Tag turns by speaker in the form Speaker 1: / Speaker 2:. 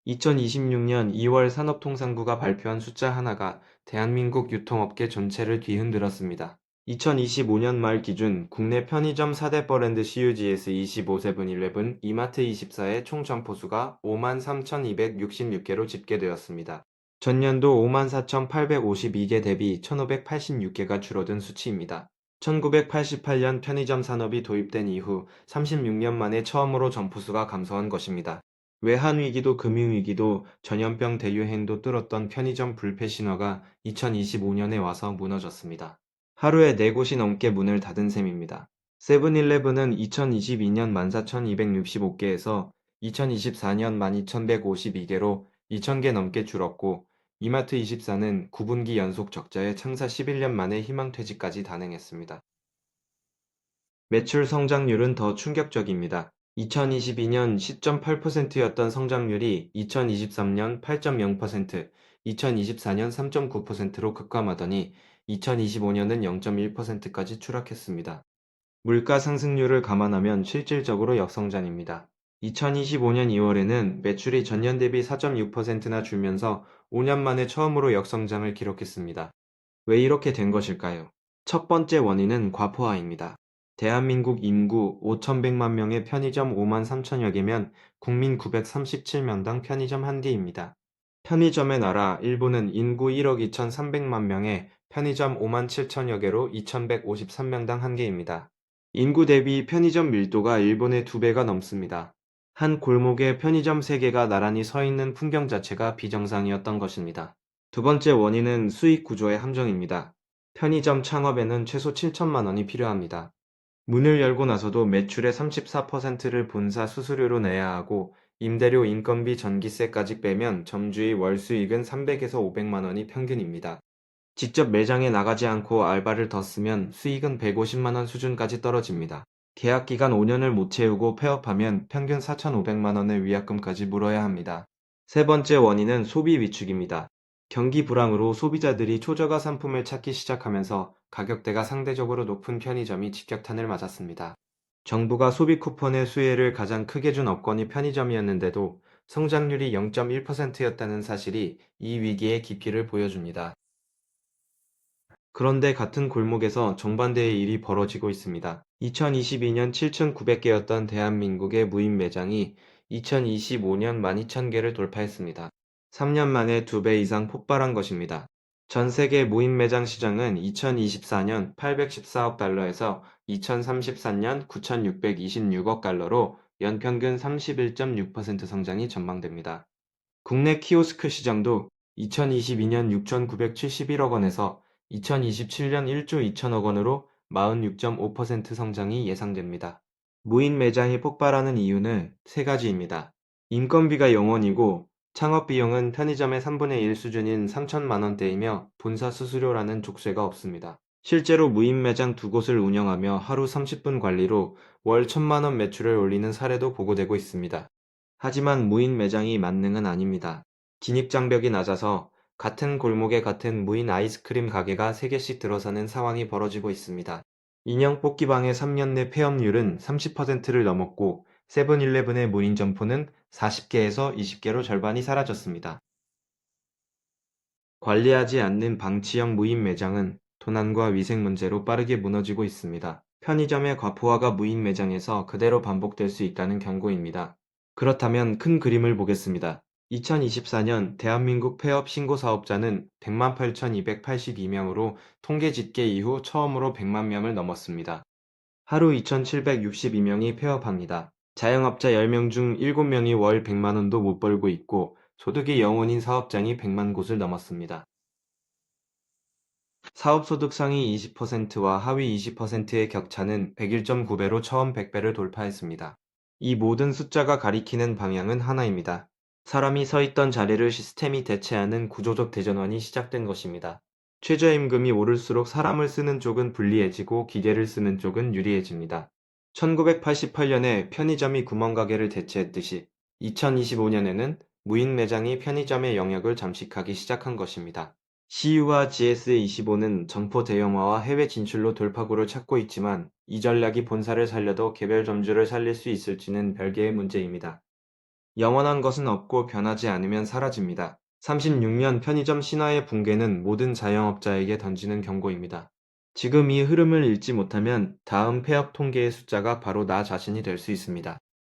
Speaker 1: 2026년 2월 산업통상부가 발표한 숫자 하나가 대한민국 유통업계 전체를 뒤흔들었습니다. 2025년 말 기준 국내 편의점 4대 브랜드 CUGS 25 세븐일레븐, 이마트24의 총 점포수가 53,266개로 집계되었습니다. 전년도 54,852개 대비 1,586개가 줄어든 수치입니다. 1988년 편의점 산업이 도입된 이후 36년 만에 처음으로 점포수가 감소한 것입니다. 외환위기도 금융위기도 전염병 대유행도 뚫었던 편의점 불패 신화가 2025년에 와서 무너졌습니다. 하루에 4곳이 넘게 문을 닫은 셈입니다. 세븐일레븐은 2022년 14,265개에서 2024년 12,152개로 2,000개 넘게 줄었고, 이마트24는 9분기 연속 적자에 창사 11년 만에 희망퇴직까지 단행했습니다. 매출 성장률은 더 충격적입니다. 2022년 10.8%였던 성장률이 2023년 8.0%, 2024년 3.9%로 급감하더니 2025년은 0.1%까지 추락했습니다. 물가 상승률을 감안하면 실질적으로 역성장입니다. 2025년 2월에는 매출이 전년 대비 4.6%나 줄면서 5년 만에 처음으로 역성장을 기록했습니다. 왜 이렇게 된 것일까요? 첫 번째 원인은 과포화입니다. 대한민국 인구 5,100만 명의 편의점 5만 3천여 개면 국민 937명당 편의점 1개입니다. 편의점의 나라 일본은 인구 1억 2,300만 명에 편의점 5만 7천여 개로 2,153명당 1개입니다. 인구 대비 편의점 밀도가 일본의 2배가 넘습니다. 한 골목에 편의점 3개가 나란히 서 있는 풍경 자체가 비정상이었던 것입니다. 두 번째 원인은 수익 구조의 함정입니다. 편의점 창업에는 최소 7천만 원이 필요합니다. 문을 열고 나서도 매출의 34%를 본사 수수료로 내야 하고, 임대료, 인건비, 전기세까지 빼면 점주의 월 수익은 300에서 500만 원이 평균입니다. 직접 매장에 나가지 않고 알바를 더 쓰면 수익은 150만 원 수준까지 떨어집니다. 계약 기간 5년을 못 채우고 폐업하면 평균 4,500만 원의 위약금까지 물어야 합니다. 세 번째 원인은 소비 위축입니다. 경기 불황으로 소비자들이 초저가 상품을 찾기 시작하면서 가격대가 상대적으로 높은 편의점이 직격탄을 맞았습니다. 정부가 소비 쿠폰의 수혜를 가장 크게 준 업권이 편의점이었는데도 성장률이 0.1%였다는 사실이 이 위기의 깊이를 보여줍니다. 그런데 같은 골목에서 정반대의 일이 벌어지고 있습니다. 2022년 7,900개였던 대한민국의 무인 매장이 2025년 12,000개를 돌파했습니다. 3년 만에 2배 이상 폭발한 것입니다. 전 세계 무인 매장 시장은 2024년 814억 달러에서 2034년 9,626억 달러로 연평균 31.6% 성장이 전망됩니다. 국내 키오스크 시장도 2022년 6,971억 원에서 2027년 1조 2천억 원으로 46.5% 성장이 예상됩니다. 무인 매장이 폭발하는 이유는 세 가지입니다. 인건비가 0원이고 창업 비용은 편의점의 3분의 1 수준인 3천만 원대이며 본사 수수료라는 족쇄가 없습니다. 실제로 무인 매장 2곳을 운영하며 하루 30분 관리로 월 1,000만 원 매출을 올리는 사례도 보고되고 있습니다. 하지만 무인 매장이 만능은 아닙니다. 진입장벽이 낮아서 같은 골목에 같은 무인 아이스크림 가게가 3개씩 들어서는 상황이 벌어지고 있습니다. 인형 뽑기방의 3년 내 폐업률은 30%를 넘었고, 세븐일레븐의 무인 점포는 40개에서 20개로 절반이 사라졌습니다. 관리하지 않는 방치형 무인 매장은 도난과 위생 문제로 빠르게 무너지고 있습니다. 편의점의 과포화가 무인 매장에서 그대로 반복될 수 있다는 경고입니다. 그렇다면 큰 그림을 보겠습니다. 2024년 대한민국 폐업 신고 사업자는 108,282명으로 통계 집계 이후 처음으로 100만 명을 넘었습니다. 하루 2,762명이 폐업합니다. 자영업자 10명 중 7명이 월 100만 원도 못 벌고 있고, 소득이 0원인 사업장이 100만 곳을 넘었습니다. 사업소득 상위 20%와 하위 20%의 격차는 101.9배로 처음 100배를 돌파했습니다. 이 모든 숫자가 가리키는 방향은 하나입니다. 사람이 서 있던 자리를 시스템이 대체하는 구조적 대전환이 시작된 것입니다. 최저임금이 오를수록 사람을 쓰는 쪽은 불리해지고 기계를 쓰는 쪽은 유리해집니다. 1988년에 편의점이 구멍가게를 대체했듯이 2025년에는 무인 매장이 편의점의 영역을 잠식하기 시작한 것입니다. CU와 GS25는 점포 대형화와 해외 진출로 돌파구를 찾고 있지만, 이 전략이 본사를 살려도 개별 점주를 살릴 수 있을지는 별개의 문제입니다. 영원한 것은 없고 변하지 않으면 사라집니다. 36년 편의점 신화의 붕괴는 모든 자영업자에게 던지는 경고입니다. 지금 이 흐름을 읽지 못하면 다음 폐업 통계의 숫자가 바로 나 자신이 될 수 있습니다.